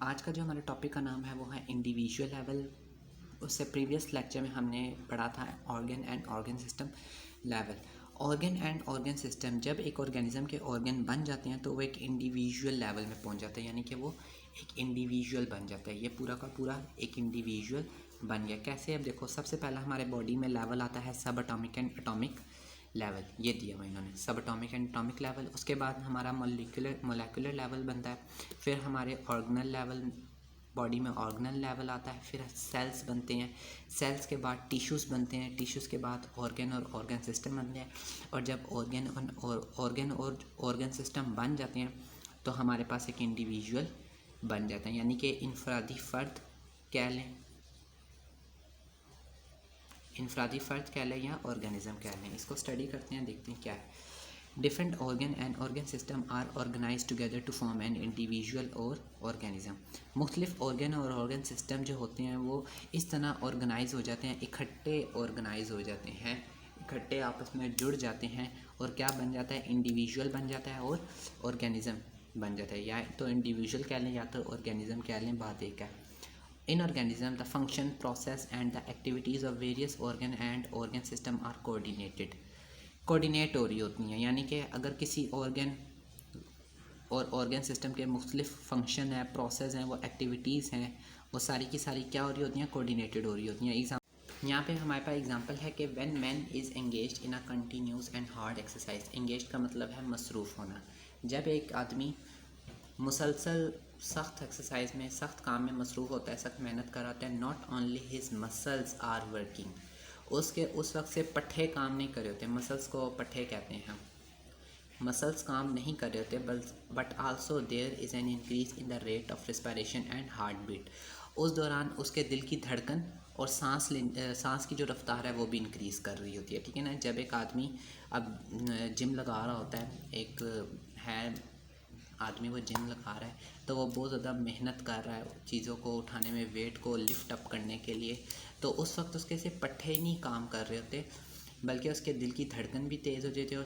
आज का जो हमारे टॉपिक का नाम है वो है इंडिविजुअल लेवल। उससे प्रीवियस लेक्चर में हमने पढ़ा था organ and organ system level. Organ and organ system, जब एक ऑर्गेनिज्म के ऑर्गन बन जाते हैं तो वो एक इंडिविजुअल लेवल में पहुंच जाता है, यानी कि वो एक इंडिविजुअल बन जाता है। ये पूरा का पूरा एक इंडिविजुअल बन गया। कैसे? अब देखो, सबसे पहला हमारे बॉडी में लेवल आता है सब एटॉमिक एंड एटॉमिक लेवल। ये दिया हुआ इन्होंने, सब एटॉमिक एंड एटॉमिक लेवल। उसके बाद हमारा मोलेकुलर लेवल बनता है, फिर हमारे ऑर्गेनल लेवल, बॉडी में ऑर्गेनल लेवल आता है, फिर सेल्स बनते हैं, सेल्स के बाद टिश्यूज़ बनते हैं, टिश्यूज़ के बाद ऑर्गन और ऑर्गन सिस्टम बनते हैं। और जब ऑर्गन और ऑर्गन सिस्टम बन जाते हैं तो हमारे पास एक इंडिविजुअल बन जाता है, यानी कि इनफरादी फ़र्द कह लें, इनफरादी फ़र्द कह लें या ऑर्गेनिज्म कह लें। इसको स्टडी करते हैं, देखते हैं क्या है। Different organ and organ system are organise together to form an individual और ऑर्गेनिज्म। मुख्तलिफ ऑर्गन और ऑर्गन सिस्टम जो होते हैं वो इस तरह ऑर्गेनाइज हो जाते हैं, इकट्ठे ऑर्गेनाइज हो जाते हैं, इकट्ठे आपस में जुड़ जाते हैं और क्या बन जाता है? इंडिविजुअल बन जाता है और ऑर्गेनिज्म बन जाता है। या तो इंडिविजुअल कह लें या तो ऑर्गेनिज्म कह लें, बात एक है। In organism, the function, process and the activities of various organ and organ system are coordinated. Coordinate हो रही होती हैं, यानी कि अगर किसी ऑर्गन और ऑर्गन सिस्टम के मुख्तलिफ फंक्शन है, प्रोसेस हैं, वो एक्टिविटीज़ हैं, वो सारी की सारी क्या हो रही होती हैं? कोऑर्डिनेटेड हो रही होती हैं। यहाँ पे हमारे पास एग्जांपल है कि when man is engaged in a continuous and hard exercise. Engaged का मतलब है मसरूफ़ होना। जब एक आदमी मुसलसल सख्त एक्सरसाइज में, सख्त काम में मसरूफ़ होता है, सख्त मेहनत कर रहा है, not only his muscles are working, उसके उस वक्त से पट्ठे काम नहीं कर रहे होते। मसल्स को पट्ठे कहते हैं हम। मसल्स काम नहीं कर रहे होते, but also there is an increase in the rate of respiration and heart beat. उस दौरान उसके दिल की धड़कन और सांस की जो रफ्तार है वो भी इंक्रीज़ कर रही होती है, ठीक है ना। जब एक आदमी अब जिम लगा रहा होता है, एक है आदमी वो जिम लगा रहा है, तो वो बहुत ज़्यादा मेहनत कर रहा है चीज़ों को उठाने में, वेट को लिफ्ट अप करने के लिए, तो उस वक्त उसके से पट्ठे नहीं काम कर रहे होते, बल्कि उसके दिल की धड़कन भी तेज़ हो जाती है और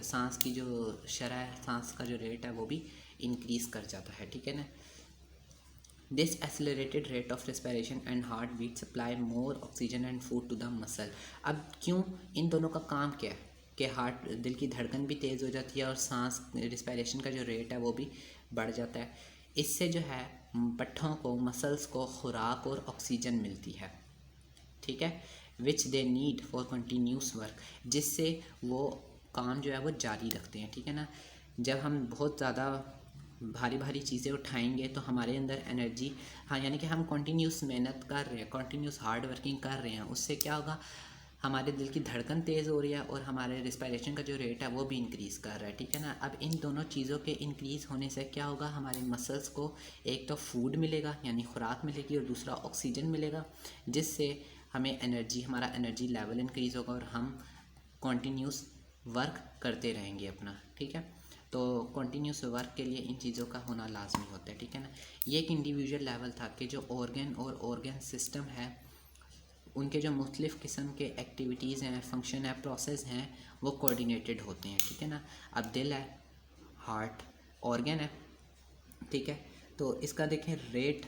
सांस की जो शरह है, सांस का जो रेट है वो भी इंक्रीज़ कर जाता है, ठीक है ना। This accelerated rate of respiration and heart beat supply more oxygen and food to the muscle. अब क्यों? इन दोनों का काम क्या है कि हार्ट, दिल की धड़कन भी तेज़ हो जाती है और सांस रिस्पिरेशन का जो रेट है वो भी बढ़ जाता है। इससे जो है पट्ठों को, मसल्स को खुराक और ऑक्सीजन मिलती है, ठीक है, which they need for continuous work, जिससे वो काम जो है वो जारी रखते हैं, ठीक है ना। जब हम बहुत ज़्यादा भारी भारी चीज़ें उठाएंगे तो हमारे अंदर एनर्जी, हाँ, यानी कि हम कंटिन्यूस मेहनत कर रहे हैं, कंटिन्यूस हार्ड वर्किंग कर रहे हैं, उससे क्या होगा? हमारे दिल की धड़कन तेज़ हो रही है और हमारे रिस्पिरेशन का जो रेट है वो भी इंक्रीज़ कर रहा है, ठीक है ना। अब इन दोनों चीज़ों के इंक्रीज़ होने से क्या होगा? हमारे मसल्स को एक तो फूड मिलेगा यानी खुराक मिलेगी और दूसरा ऑक्सीजन मिलेगा, जिससे हमें एनर्जी, हमारा एनर्जी लेवल इंक्रीज़ होगा और हम कंटिन्यूस वर्क करते रहेंगे अपना, ठीक है। तो कंटिन्यूस वर्क के लिए इन चीज़ों का होना लाजमी होता है, ठीक है ना। ये एक इंडिविजुअल लेवल था कि जो ऑर्गन और ऑर्गन सिस्टम है उनके जो मुख्तलिफ़ किस्म के एक्टिविटीज़ हैं, फंक्शन है, प्रोसेस हैं, वो कोऑर्डिनेटेड होते हैं, ठीक है ना। अब दिल है, हार्ट ऑर्गन है, ठीक है, तो इसका देखें रेट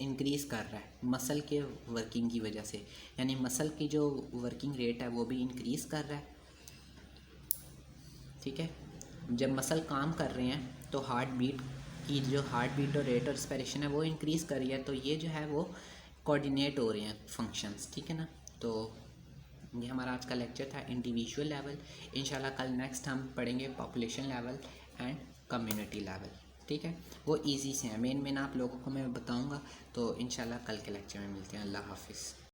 इंक्रीज़ कर रहा है मसल के वर्किंग की वजह से, यानी मसल की जो वर्किंग रेट है वो भी इंक्रीज़ कर रहा है, ठीक है। जब मसल काम कर रहे हैं तो हार्ट बीट की जो हार्ट बीट और रेट और रेस्पिरेशन है वो इंक्रीज़ कर रही है, तो ये जो है वो कोऑर्डिनेट हो रहे हैं फंक्शंस, ठीक है ना। तो ये हमारा आज का लेक्चर था इंडिविजुअल लेवल। इंशाल्लाह कल नेक्स्ट हम पढ़ेंगे population level and community level, ठीक है। वो इजी से हैं, मेन आप लोगों को मैं बताऊंगा। तो इंशाल्लाह कल के लेक्चर में मिलते हैं। अल्लाह हाफिज़।